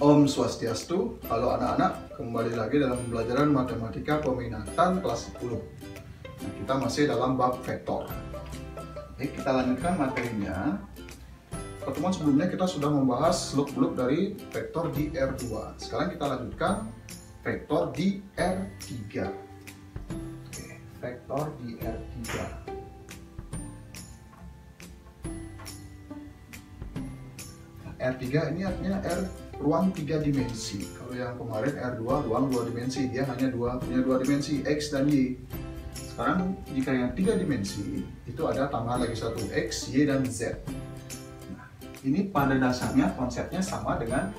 Om Swastiastu. Halo anak-anak, kembali lagi dalam pembelajaran matematika peminatan kelas 10. Nah, kita masih dalam bab vektor. Oke, kita lanjutkan materinya. Pertemuan sebelumnya kita sudah membahas seluk-beluk dari vektor di R2. Sekarang kita lanjutkan vektor di R3. Oke, vektor di R3. R3 ini artinya R ruang 3 dimensi. Kalau yang kemarin R2 ruang 2 dimensi, dia hanya punya 2 dimensi, X dan Y. Sekarang jika yang 3 dimensi itu ada tambahan lagi satu, X, Y, dan Z. Nah, ini pada dasarnya konsepnya sama dengan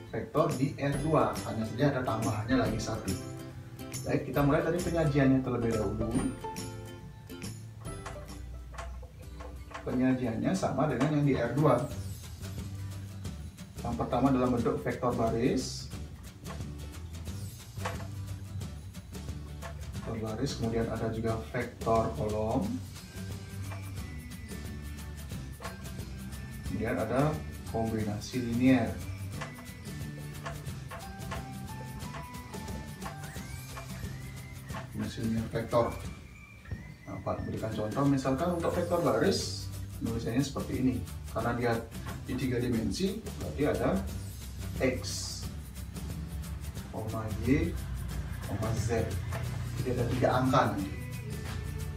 vektor di R2, hanya saja ada tambahannya lagi satu. Baik, kita mulai dari penyajiannya terlebih dahulu. Penyajiannya sama dengan yang di R2. Yang pertama dalam bentuk vektor baris. Vektor baris, kemudian ada juga vektor kolom. Kemudian ada kombinasi linier. Kombinasi linier vektor. Nah, Pak berikan contoh, misalkan untuk vektor baris, nulisannya seperti ini. Karena dia di 3 dimensi, berarti ada X, Y, Z. Jadi ada 3 angka nanti.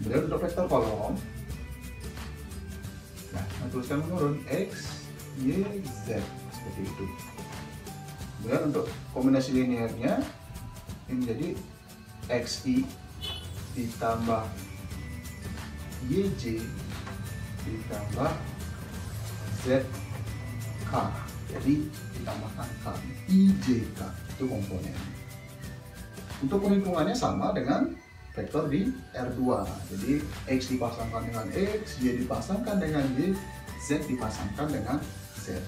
Kemudian untuk vektor kolom, nah, tuliskan menurun X, Y, Z, seperti itu. Kemudian untuk kombinasi linearnya, ini menjadi XI ditambah YJ ditambah ZK, jadi ditambahkan K, IJK, itu komponen. Untuk perhitungannya sama dengan vektor di R2, jadi X dipasangkan dengan X, Y dipasangkan dengan Y, Z dipasangkan dengan Z.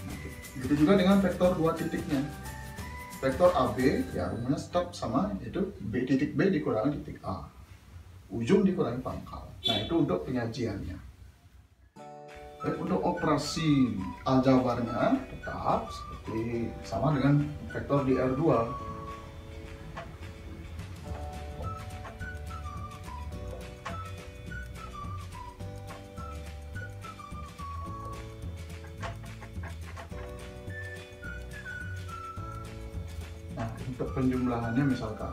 Nah, begitu juga dengan vektor 2 titiknya. Vektor AB, ya rumusnya tetap sama, yaitu titik B dikurangi titik A, ujung dikurangi pangkal. Nah, itu untuk penyajiannya. Baik, untuk operasi aljabarnya tetap seperti sama dengan vektor di R2. Nah, untuk penjumlahannya misalkan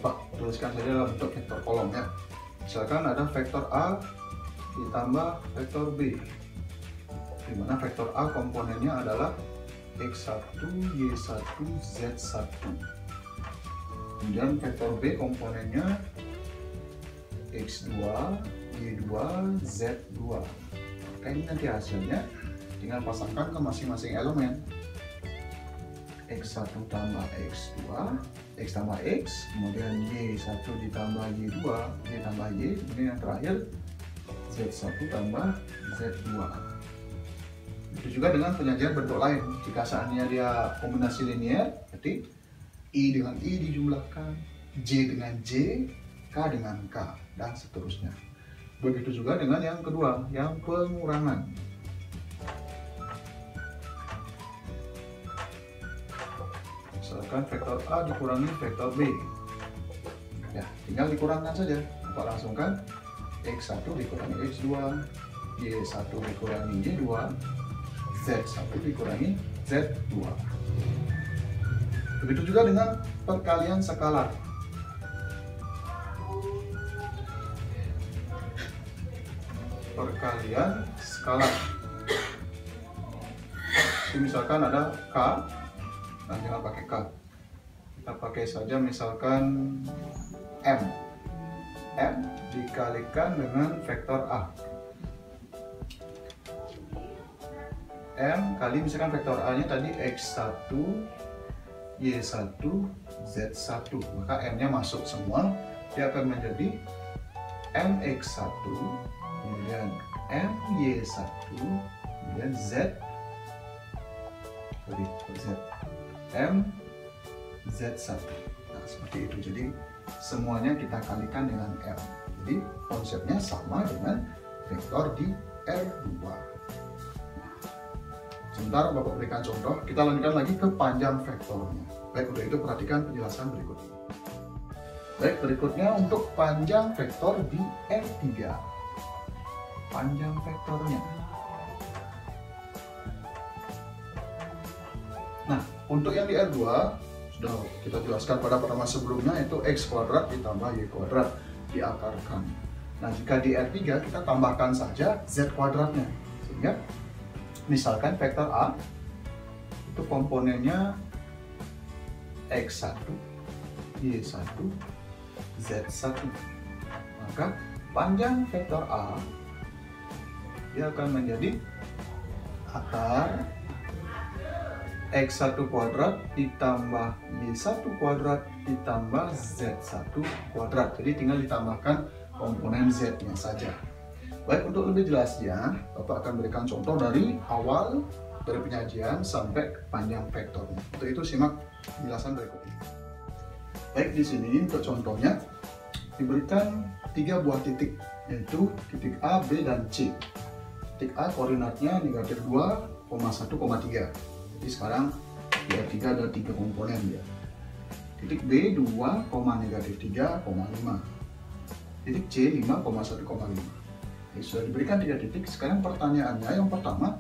Bapak tuliskan saja dalam bentuk vektor kolom ya. Misalkan ada vektor A ditambah vektor B, di mana vektor A komponennya adalah X1, Y1, Z1. Kemudian vektor B komponennya X2, Y2, Z2. Maka ini nanti hasilnya tinggal pasangkan ke masing-masing elemen. X1 tambah X2, X tambah X, kemudian Y1 ditambah Y2, Y tambah Y, kemudian yang terakhir Z1 tambah Z2. Itu juga dengan penyajian bentuk lain. Jika seandainya dia kombinasi linear, berarti I dengan I dijumlahkan, J dengan J, K dengan K, dan seterusnya. Begitu juga dengan yang kedua, yang pengurangan. Misalkan vektor A dikurangi vektor B, ya tinggal dikurangkan saja. Bapak langsungkan X1 dikurangi X2, Y1 dikurangi Y2, Z1 dikurangi Z2. Begitu juga dengan perkalian skalar. Perkalian skalar. Misalkan ada K, nah jangan pakai K, kita pakai saja misalkan M. M dikalikan dengan vektor A. M kali misalkan vektor A nya tadi X1, Y1, Z1, maka M nya masuk semua, dia akan menjadi MX1, kemudian MY1, kemudian M Z1. Nah, seperti itu. Jadi semuanya kita kalikan dengan M. Jadi konsepnya sama dengan vektor di R2. Sebentar Bapak berikan contoh, kita lanjutkan lagi ke panjang vektornya. Baik, untuk itu perhatikan penjelasan berikutnya. Baik, berikutnya untuk panjang vektor di R3. Panjang vektornya. Nah, untuk yang di R2 sudah kita jelaskan pada pertemuan sebelumnya, itu X kuadrat ditambah Y kuadrat diakarkan. Nah, jika di R3 kita tambahkan saja Z kuadratnya. Sehingga misalkan vektor A itu komponennya X1, Y1, Z1. Maka panjang vektor A dia akan menjadi akar X1 kuadrat ditambah Y1 kuadrat ditambah Z1 kuadrat. Jadi tinggal ditambahkan komponen Z-nya saja. Baik, untuk lebih jelasnya, Bapak akan berikan contoh dari awal dari penyajian sampai ke panjang vektornya. Untuk itu simak penjelasan berikut ini. Baik, di sini untuk contohnya diberikan 3 buah titik, yaitu titik A, B, dan C. Titik A koordinatnya negatif 2, 1,3. Jadi sekarang di R3 ada 3 komponen ya. Titik B 2, negatif 3,5. Titik C 5,1,5. Jadi sudah diberikan 3 titik. Sekarang pertanyaannya yang pertama,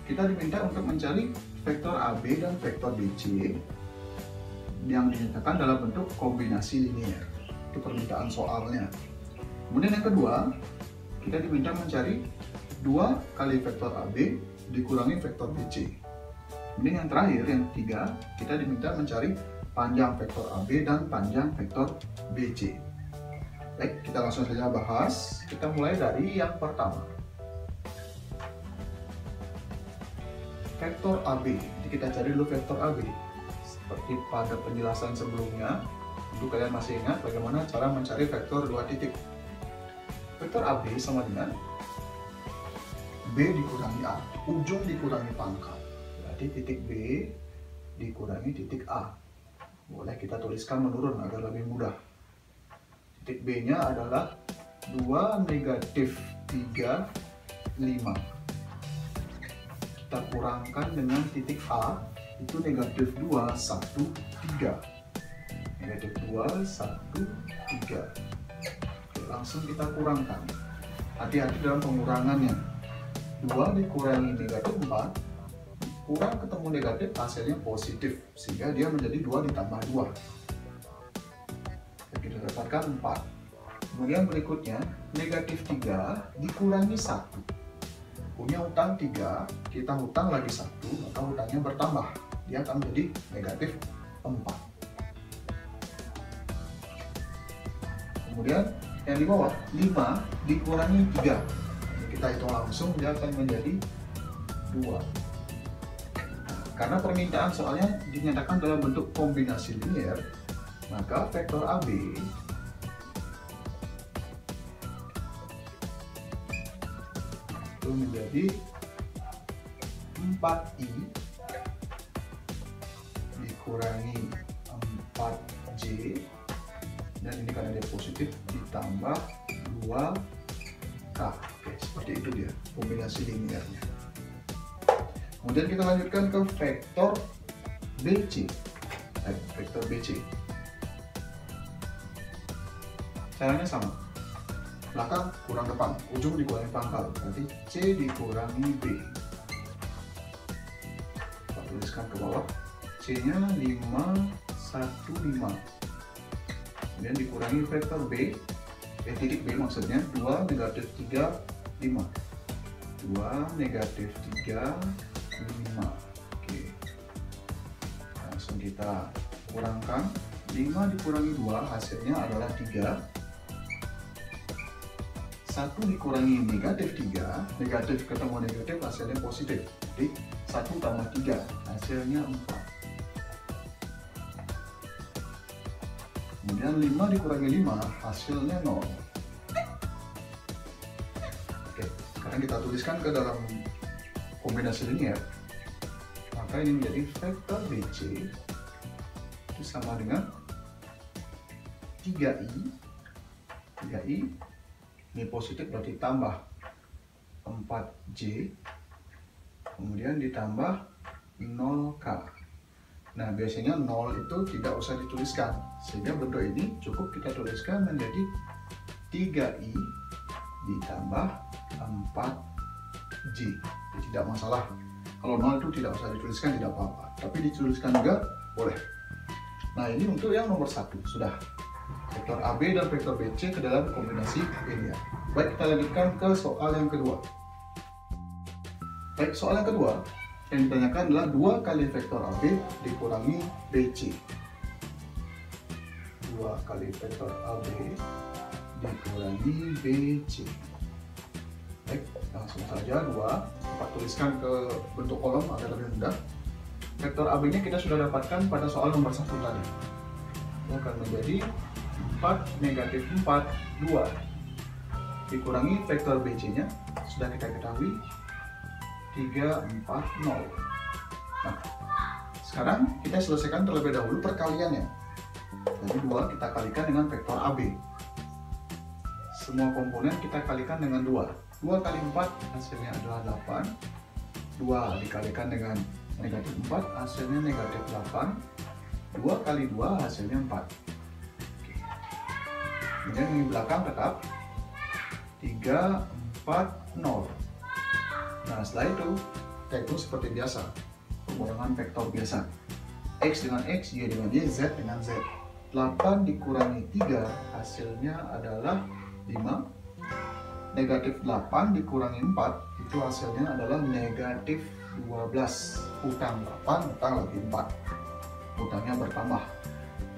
kita diminta untuk mencari vektor AB dan vektor BC yang dinyatakan dalam bentuk kombinasi linier. Itu permintaan soalnya. Kemudian yang kedua, kita diminta mencari 2 kali vektor AB dikurangi vektor BC. Kemudian yang terakhir, yang ketiga, kita diminta mencari panjang vektor AB dan panjang vektor BC. Baik, kita langsung saja bahas. Kita mulai dari yang pertama. Vektor AB. Jadi kita cari dulu vektor AB. Seperti pada penjelasan sebelumnya, untuk kalian masih ingat bagaimana cara mencari vektor 2 titik. Vektor AB sama dengan B dikurangi A, ujung dikurangi pangkal. Titik B dikurangi titik A. Boleh kita tuliskan menurun agar lebih mudah. Titik B nya adalah 2, negatif 3, 5. Kita kurangkan dengan titik A, itu negatif 2, 1, 3. Negatif 2, 1, 3. Oke, langsung kita kurangkan. Hati-hati dalam pengurangannya. 2 dikurangi negatif 4, kurang ketemu negatif, hasilnya positif, sehingga dia menjadi 2 ditambah 2. Kita dapatkan 4. Kemudian berikutnya, negatif 3 dikurangi 1. Punya hutang 3, kita hutang lagi 1, maka hutangnya bertambah. Dia akan menjadi negatif 4. Kemudian yang di bawah, 5 dikurangi 3. Kita hitung langsung, dia akan menjadi 2. Karena permintaan soalnya dinyatakan dalam bentuk kombinasi linier, maka vektor AB itu menjadi 4i dikurangi 4j, dan ini karena dia positif ditambah 2k. Oke, seperti itu dia kombinasi liniernya. Kemudian kita lanjutkan ke vektor BC. Vektor BC. Caranya sama. Belakang kurang depan, ujung dikurangi pangkal. Berarti C dikurangi B. Kita tuliskan ke bawah. C-nya 5, 1, 5. Kemudian dikurangi vektor B. Titik B maksudnya 2, negatif 3, 5. 2, negatif 3, 5. Oke, langsung kita kurangkan. 5 dikurangi 2 hasilnya adalah 3. 1 dikurangi negatif 3, negatif ketemu negatif hasilnya positif. Jadi 1 tambah 3 hasilnya 4. Kemudian 5 dikurangi 5 hasilnya 0. Oke, sekarang kita tuliskan ke dalam kombinasi linier, maka ini menjadi vektor BC itu sama dengan 3i. 3i ini positif berarti tambah 4J, kemudian ditambah 0K. Nah, biasanya 0 itu tidak usah dituliskan, sehingga bentuk ini cukup kita tuliskan menjadi 3I ditambah 4J. Jadi tidak masalah. Kalau 0 itu tidak usah dituliskan, tidak apa-apa. Tapi dituliskan juga boleh. Nah, ini untuk yang nomor 1. Sudah. Vektor AB dan vektor BC ke dalam kombinasi linear. Baik, kita lanjutkan ke soal yang kedua. Baik, soal yang kedua yang ditanyakan adalah 2 kali vektor AB dikurangi BC. 2 kali vektor AB dikurangi BC. Baik, langsung saja 2. Kita tuliskan ke bentuk kolom agar lebih mudah. Vektor AB-nya kita sudah dapatkan pada soal nomor 1 tadi. Itu akan menjadi 4 negatif 4, 2 dikurangi vektor BC-nya sudah kita ketahui 3, 4, 0. Nah, sekarang kita selesaikan terlebih dahulu perkaliannya. Jadi 2 kita kalikan dengan vektor AB. Semua komponen kita kalikan dengan 2. 2 kali 4 hasilnya adalah 8. 2 dikalikan dengan negatif 4 hasilnya negatif 8. 2 kali 2 hasilnya 4. Kemudian di belakang tetap 3, 4, 0. Nah, setelah itu kita hitung seperti biasa, pengurangan vektor biasa. X dengan X, Y dengan Y, Z dengan Z. 8 dikurangi 3 hasilnya adalah 5. Negatif 8 dikurangi 4 itu hasilnya adalah negatif 12. Utang 8, utang lagi 4. Utangnya bertambah.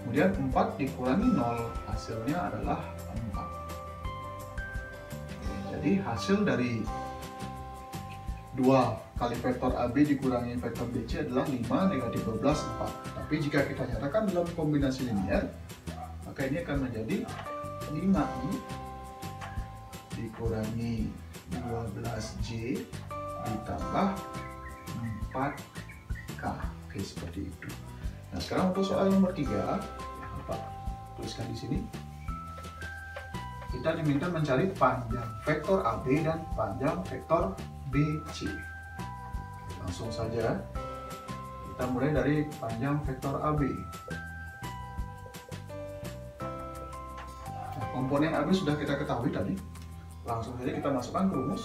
Kemudian 4 dikurangi 0 hasilnya adalah 4. Jadi hasil dari 2 kali vektor AB dikurangi vektor BC adalah 5 negatif 12, 4. Tapi jika kita nyatakan dalam kombinasi linear, maka ini akan menjadi 5I dikurangi 12J ditambah 4K. Oke, seperti itu. Nah, sekarang untuk soal nomor 3, Pak tuliskan di sini. Kita diminta mencari panjang vektor AB dan panjang vektor BC. Langsung saja kita mulai dari panjang vektor AB. Nah, komponen AB sudah kita ketahui tadi. Langsung saja kita masukkan ke rumus.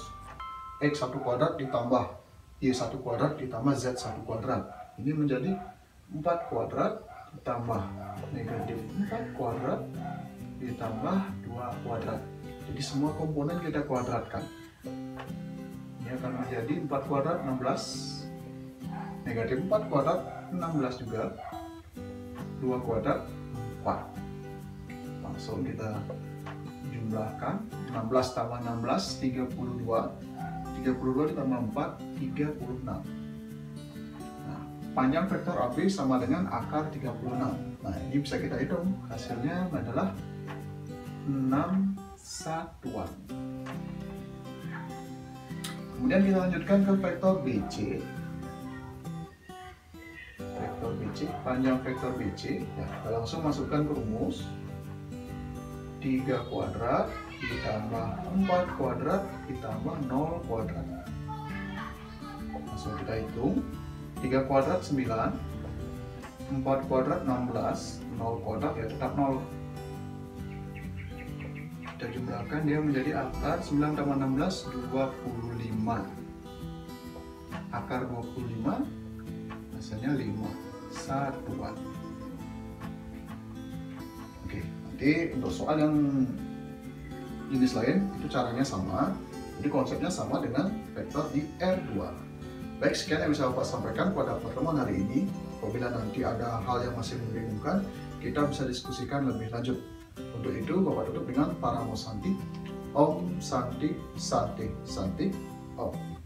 X1 kuadrat ditambah Y1 kuadrat ditambah Z1 kuadrat. Ini menjadi 4 kuadrat ditambah negatif 4 kuadrat ditambah 2 kuadrat. Jadi semua komponen kita kuadratkan. Ini akan menjadi 4 kuadrat 16, negatif 4 kuadrat 16 juga, 2 kuadrat 4. Langsung kita jumlahkan, 16 tambah 16 32, 32 ditambah 4 36. Nah, panjang vektor AB sama dengan akar 36. Nah, ini bisa kita hitung, hasilnya adalah 6 satuan. Kemudian kita lanjutkan ke vektor BC. Vektor BC, panjang vektor BC, ya, kita langsung masukkan ke rumus. 3 kuadrat ditambah 4 kuadrat ditambah 0 kuadrat. Langsung kita hitung. 3 kuadrat 9, 4 kuadrat 16, 0 kuadrat ya tetap 0. Kita jumlahkan, dia menjadi akar 9 tambah 16, 25. Akar 25 hasilnya 5 satuan. Oke, nanti untuk soal yang jenis lain itu caranya sama. Jadi konsepnya sama dengan vektor di R2. Baik, sekian yang bisa Bapak sampaikan pada pertemuan hari ini. Apabila nanti ada hal yang masih membingungkan, kita bisa diskusikan lebih lanjut. Untuk itu, Bapak tutup dengan Paramo Santi. Om Santi Santi Santi Om.